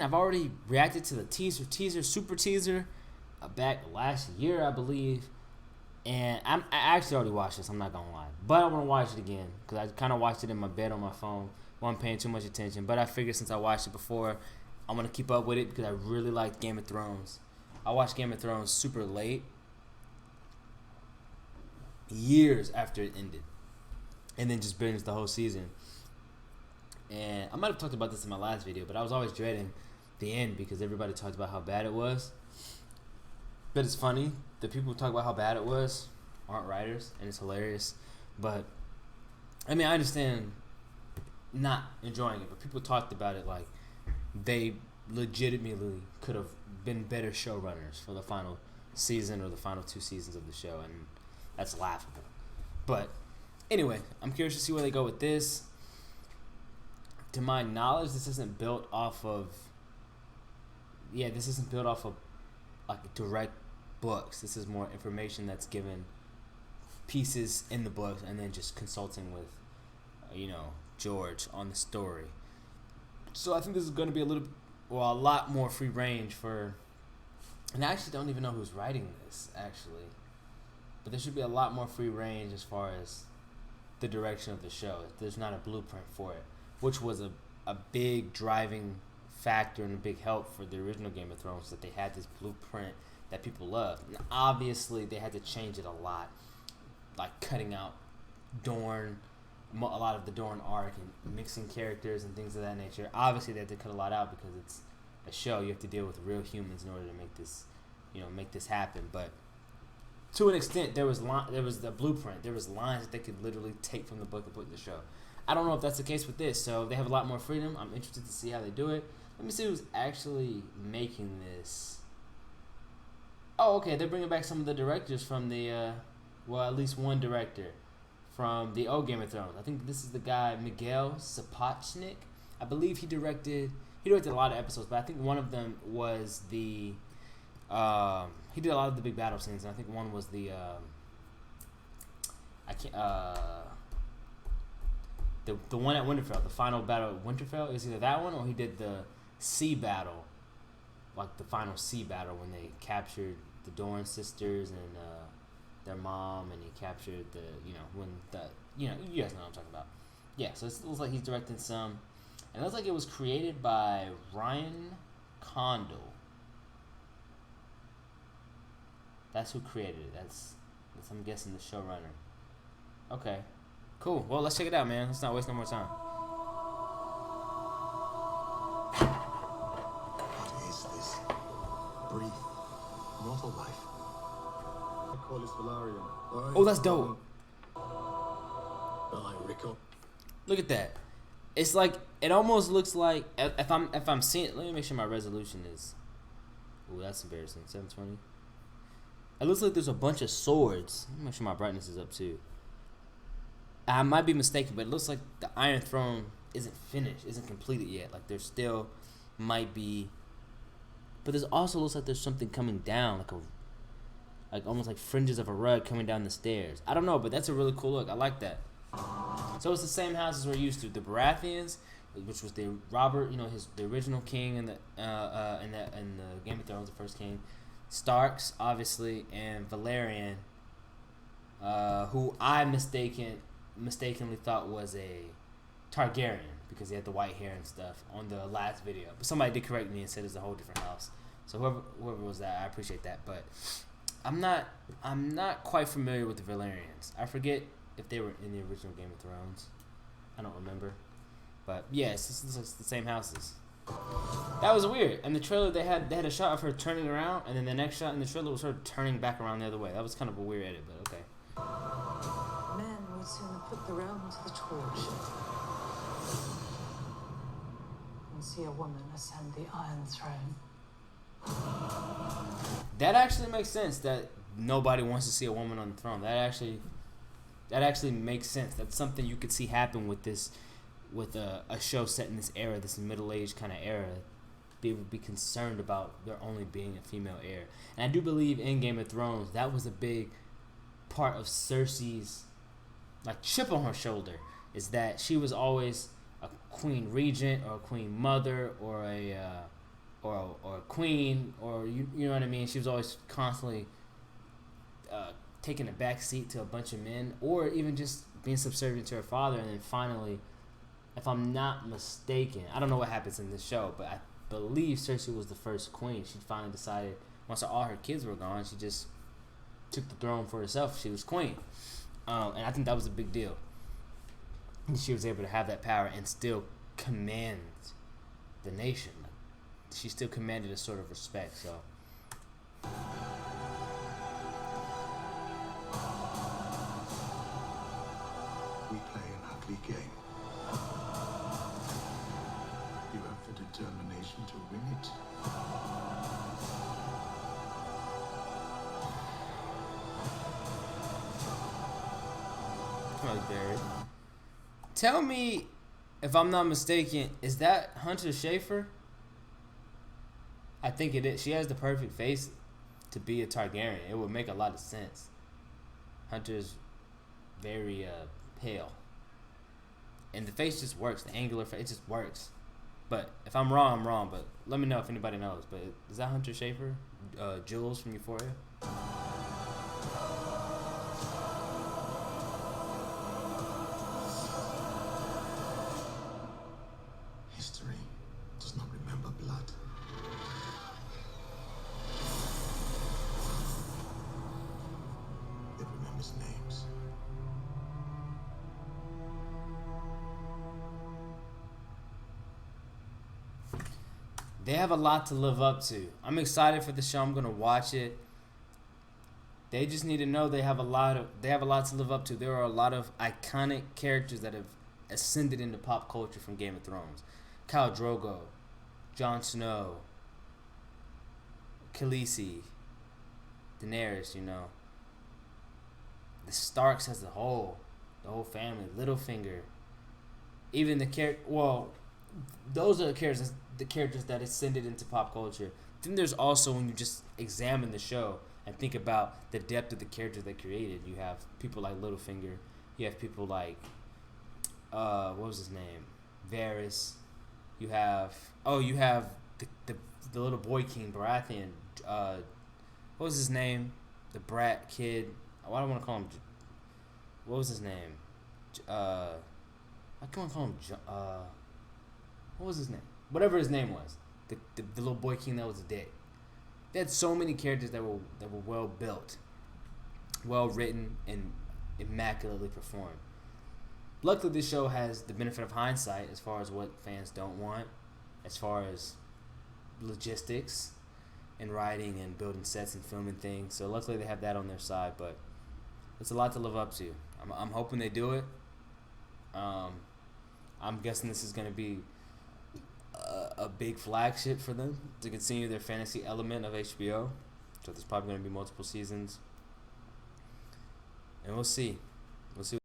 I've already reacted to the super teaser, back last year, I believe. And I actually already watched this, I'm not gonna lie. But I want to watch it again because I kind of watched it in my bed on my phone. Wasn't paying too much attention. But I figured since I watched it before, I'm going to keep up with it because I really liked Game of Thrones. I watched Game of Thrones super late, years after it ended. And then just binged the whole season. And I might have talked about this in my last video, but I was always dreading the end because everybody talked about how bad it was. But it's funny, the people who talk about how bad it was aren't writers, and it's hilarious. But, I mean, I understand not enjoying it, but people talked about it like they legitimately could have been better showrunners for the final season or the final 2 seasons of the show, and that's laughable. But, anyway, I'm curious to see where they go with this. To my knowledge, this isn't built off of like direct books. This is more information that's given pieces in the books and then just consulting with George on the story. So I think this is going to be a lot more free range for, and I actually don't even know who's writing this actually, but there should be a lot more free range as far as the direction of the show. There's not a blueprint for it, which was a big driving factor and a big help for the original Game of Thrones, that they had this blueprint that people loved. And obviously, they had to change it a lot, like cutting out Dorne, a lot of the Dorne arc, and mixing characters and things of that nature. Obviously, they had to cut a lot out because it's a show. You have to deal with real humans in order to make this happen. But to an extent, there was the blueprint. There was lines that they could literally take from the book and put in the show. I don't know if that's the case with this, so they have a lot more freedom. I'm interested to see how they do it. Let me see who's actually making this. Oh, okay, they're bringing back some of the directors from the, at least one director from the old Game of Thrones. I think this is the guy, Miguel Sapochnik. I believe he directed a lot of episodes, but I think one of them was he did a lot of the big battle scenes, and I think one was the one at Winterfell, the final battle at Winterfell. Is either that one or he did the sea battle, like the final sea battle when they captured the Dorne sisters and their mom, and he captured you guys know what I'm talking about. Yeah, so it looks like he's directing some, and it looks like it was created by Ryan Condal. That's who created it. That's I'm guessing the showrunner. Okay, cool. Well, let's check it out, man. Let's not waste no more time. What is this? Breathe. Not a life. I call this Valerian. Oh, that's dope. Rico. Look at that. It's like, it almost looks like, if I'm seeing it, let me make sure my resolution is, ooh, that's embarrassing, 720. It looks like there's a bunch of swords. Let me make sure my brightness is up too. I might be mistaken, but it looks like the Iron Throne isn't finished, isn't completed yet. Like, there still might be, but there's also looks like there's something coming down, like almost like fringes of a rug coming down the stairs. I don't know, but that's a really cool look. I like that. So it's the same houses we're used to. The Baratheons, which was the Robert, the original king in the Game of Thrones, the first king. Starks, obviously, and Valerian, who I mistakenly thought was a Targaryen because he had the white hair and stuff on the last video. But somebody did correct me and said it's a whole different house. So whoever was that, I appreciate that. But I'm not quite familiar with the Valerians. I forget if they were in the original Game of Thrones. I don't remember. But yes, this is the same houses. That was weird. In the trailer, they had a shot of her turning around, and then the next shot in the trailer was her turning back around the other way. That was kind of a weird edit, but okay. Men would sooner put the realm to the torch than see a woman ascend the Iron Throne. That actually makes sense. That nobody wants to see a woman on the throne. That actually makes sense. That's something you could see happen with this. With a show set in this era, this middle-aged kind of era, people would be concerned about there only being a female heir. And I do believe in Game of Thrones, that was a big part of Cersei's chip on her shoulder, is that she was always a queen regent or a queen mother or or a queen, or you know what I mean. She was always constantly taking a back seat to a bunch of men, or even just being subservient to her father. And then finally, if I'm not mistaken, I don't know what happens in this show, but I believe Cersei was the first queen. She finally decided, once all her kids were gone, she just took the throne for herself. She was queen. And I think that was a big deal. And she was able to have that power and still command the nation. She still commanded a sort of respect. So We play an ugly game. You have the determination to win it. probably buried. Tell me, if I'm not mistaken, is that Hunter Schafer? I think it is. She has the perfect face to be a Targaryen. It would make a lot of sense. Hunter's very pale, and the face just works. The angular face, it just works. But if I'm wrong, I'm wrong. But let me know if anybody knows. But is that Hunter Schafer? Jules from Euphoria? History does not remember blood. It remembers names. They have a lot to live up to. I'm excited for the show. I'm gonna watch it. They just need to know they have a lot to live up to. There are a lot of iconic characters that have ascended into pop culture from Game of Thrones. Khal Drogo, Jon Snow, Khaleesi, Daenerys, the Starks as a whole, the whole family, Littlefinger, even those are the characters that ascended into pop culture. Then there's also, when you just examine the show and think about the depth of the characters they created, you have people like Littlefinger, you have people like what was his name, Varys. You have the little boy king Baratheon. What was his name? The brat kid. Why do I want to call him? What was his name? I can't call him. What was his name? Whatever his name was, the little boy king that was a dick. They had so many characters that were well built, well written, and immaculately performed. Luckily, this show has the benefit of hindsight as far as what fans don't want, as far as logistics and writing and building sets and filming things. So luckily they have that on their side, but it's a lot to live up to. I'm hoping they do it. I'm guessing this is going to be a big flagship for them to continue their fantasy element of HBO. So there's probably going to be multiple seasons. And we'll see. We'll see